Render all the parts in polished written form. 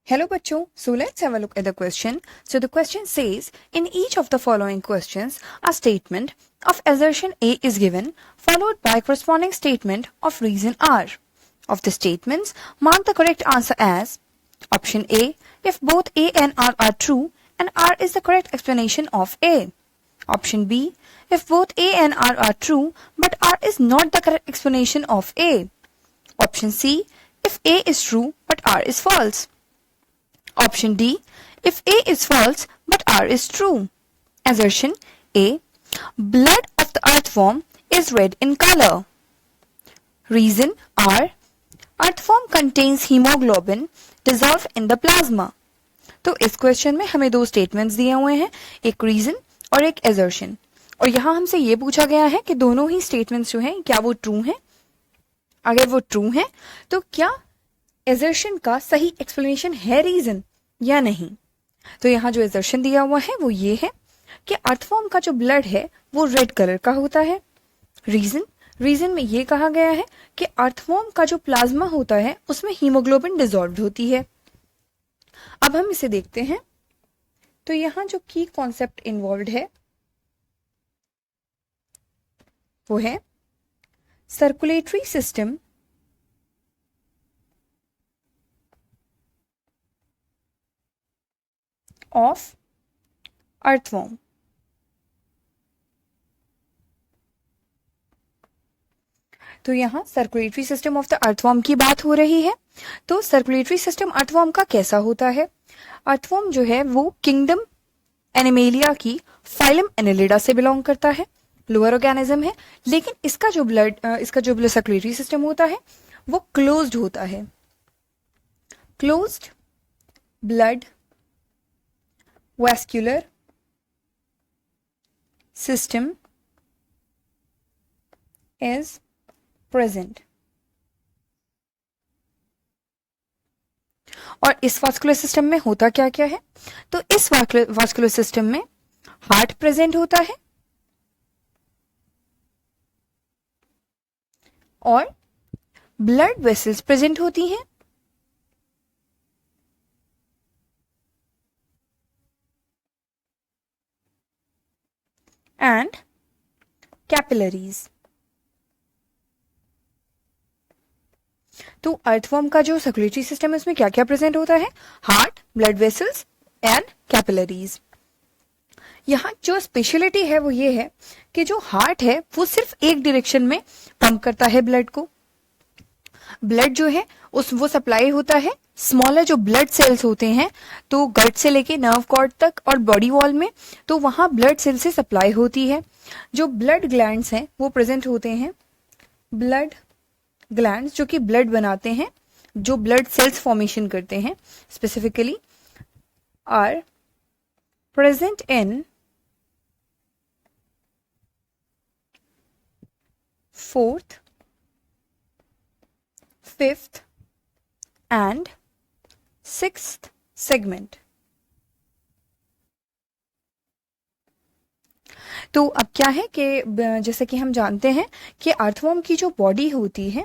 Hello bachcho, so let's have a look at the question. So the question says, in each of the following questions, a statement of assertion A is given, followed by corresponding statement of reason R. Of the statements, mark the correct answer as option A, if both A and R are true, and R is the correct explanation of A. Option B, if both A and R are true, but R is not the correct explanation of A. Option C, if A is true, but R is false. Option D, if A is false but R is true. Assertion A, blood of the earthworm is red in color. Reason R, earthworm contains hemoglobin dissolved in the plasma. तो इस question में हमें दो statements दिए हुए हैं, एक reason और एक एजर्शन, और यहाँ हमसे ये पूछा गया है कि दोनों ही स्टेटमेंट्स जो हैं क्या वो ट्रू हैं. अगर वो ट्रू हैं तो क्या एजर्शन का सही एक्सप्लेनेशन है रीजन या नहीं. तो यहाँ जो एजर्शन दिया हुआ है वो ये है कि अर्थफॉर्म का जो ब्लड है वो रेड कलर का होता है. रीजन में ये कहा गया है कि अर्थफॉर्म का जो प्लाज्मा होता है उसमें हीमोग्लोबिन डिसॉल्व्ड होती है. अब हम इसे देखते हैं. तो यहाँ जो की कॉन्सेप्ट इन्वॉल्व है वो है सर्कुलेटरी सिस्टम ऑफ अर्थवॉर्म. तो यहां circulatory system of the earthworm की बात हो रही है. तो सर्कुलेटरी सिस्टम अर्थवॉर्म का कैसा होता है. अर्थवॉर्म जो है वो किंगडम एनिमेलिया की फाइलम एनेलिडा से बिलोंग करता है, लोअर ऑर्गेनिज्म है, लेकिन इसका जो सर्कुलेटरी सिस्टम होता है वो क्लोज्ड होता है. Closed blood vascular system is present. और इस वास्कुलर सिस्टम में होता क्या क्या है. तो इस वास्कुलर सिस्टम में हार्ट प्रेजेंट होता है और ब्लड वेसल्स प्रेजेंट होती हैं एंड कैपिलरीज. तो अर्थवॉर्म का जो सर्कुलेटरी सिस्टम है उसमें क्या क्या प्रेजेंट होता है. Heart, blood vessels and capillaries. यहाँ जो स्पेशलिटी है वो ये है कि जो हार्ट है वो सिर्फ एक डायरेक्शन में पंप करता है ब्लड को. ब्लड जो है वो सप्लाई होता है स्मॉलर जो ब्लड सेल्स होते हैं, तो गट से लेके नर्व कॉर्ड तक और बॉडी वॉल में, तो वहां ब्लड सेल से सप्लाई होती है. जो ब्लड ग्लैंड्स हैं वो प्रेजेंट होते हैं. ब्लड ग्लैंड्स जो कि ब्लड बनाते हैं, जो ब्लड सेल्स फॉर्मेशन करते हैं specifically, are present in fourth, fifth and sixth segment. तो अब क्या है कि जैसे कि हम जानते हैं कि अर्थवॉर्म की जो बॉडी होती है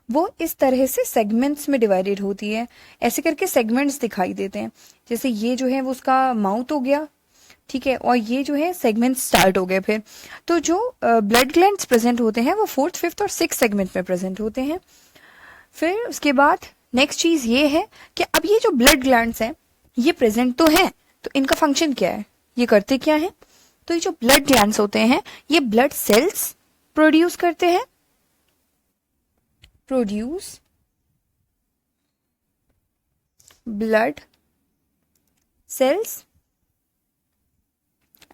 वो इस तरह से सेगमेंट्स में डिवाइडेड होती है. ऐसे करके सेगमेंट्स दिखाई देते हैं. जैसे ये जो है वो उसका माउथ हो गया, ठीक है, और ये जो है सेगमेंट स्टार्ट हो गए. फिर तो जो ब्लड ग्लैंड्स प्रेजेंट होते हैं वो फोर्थ, फिफ्थ और सिक्स्थ सेगमेंट में प्रेजेंट होते हैं. फिर उसके बाद नेक्स्ट चीज ये है कि अब ये जो ब्लड ग्लैंड्स हैं ये प्रेजेंट तो हैं, तो इनका फंक्शन क्या है, ये करते क्या है. तो ये जो ब्लड ग्लैंड्स होते हैं ये ब्लड सेल्स प्रोड्यूस करते हैं, produce blood cells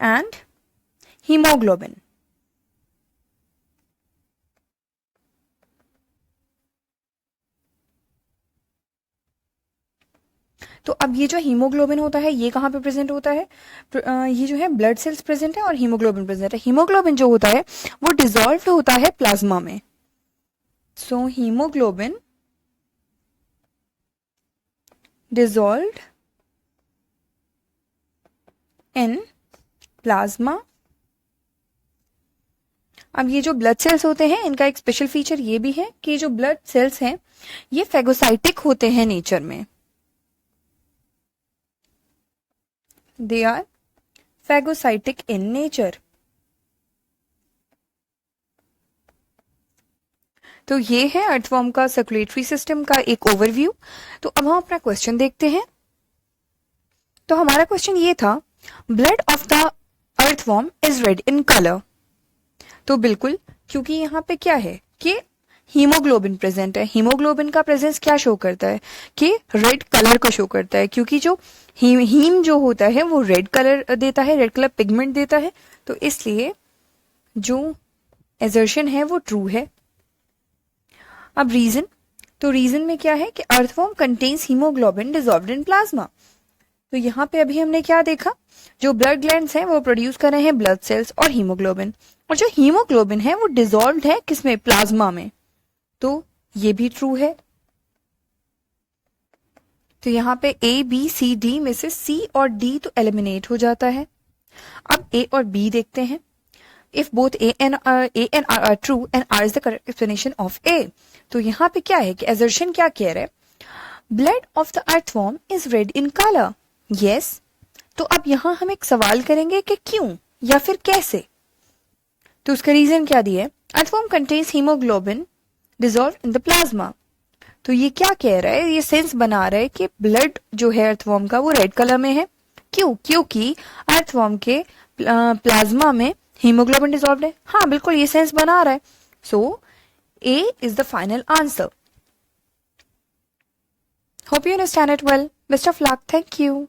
and haemoglobin. तो अब ये जो हीमोग्लोबिन होता है ये कहाँ पे प्रेजेंट होता है. ये जो है ब्लड सेल्स प्रेजेंट है और हीमोग्लोबिन प्रेजेंट है. हीमोग्लोबिन जो होता है वो डिसॉल्व होता है प्लाज्मा में. So haemoglobin dissolved in plasma. अब ये जो ब्लड सेल्स होते हैं इनका एक स्पेशल फीचर ये भी है कि जो ब्लड सेल्स हैं ये फेगोसाइटिक होते हैं नेचर में. they are phagocytic in nature. तो ये है अर्थवर्म का सर्कुलेटरी सिस्टम का एक ओवरव्यू। तो अब हम अपना क्वेश्चन देखते हैं। तो हमारा क्वेश्चन ये था, blood of the earthworm is red in colour. तो बिल्कुल, क्योंकि यहाँ पे क्या है कि हीमोग्लोबिन प्रेजेंट है। हीमोग्लोबिन का प्रेजेंस क्या शो करता है कि रेड कलर को शो करता है, क्योंकि जो हीम जो होता है वो रेड कलर देता है, रेड कलर पिगमेंट देता है। तो इसलिए जो एजर्शन है वो ट्रू है। अब रीजन, तो रीजन में क्या है कि earthworm contains haemoglobin dissolved in plasma. तो यहाँ पे अभी हमने क्या देखा, जो ब्लड ग्लैंड्स हैं वो प्रोड्यूस कर रहे हैं ब्लड सेल्स और हीमोग्लोबिन, और जो हीमोग्लोबिन है वो डिसॉल्व्ड है किसमें, प्लाज्मा में। तो ये भी ट्रू है। तो यहाँ पे A, B, C, D में से C और D तो एलिमिनेट हो जाता है। अब A और B देखते हैं। If both A and R are true and R is the correct explanation of A, तो यहाँ पे क्या है कि assertion क्या कह रहा है, blood of the earthworm is red in color. Yes. तो अब यहाँ हम एक सवाल करेंगे कि क्यों या फिर कैसे। तो उसका रीजन क्या दिया है, earthworm contains hemoglobin dissolved in the plasma। तो ये क्या कह रहा है, ये सेंस बना रहा है कि ब्लड जो है अर्थवर्म का वो रेड कलर में है। क्यों, क्योंकि अर्थवर्म के प्लाज्मा में हीमोग्लोबिन डिसॉल्व्ड है। हाँ बिल्कुल, ये सेंस बना रहा है। So A is the final answer. Hope you understand it well. Best of luck. Thank you.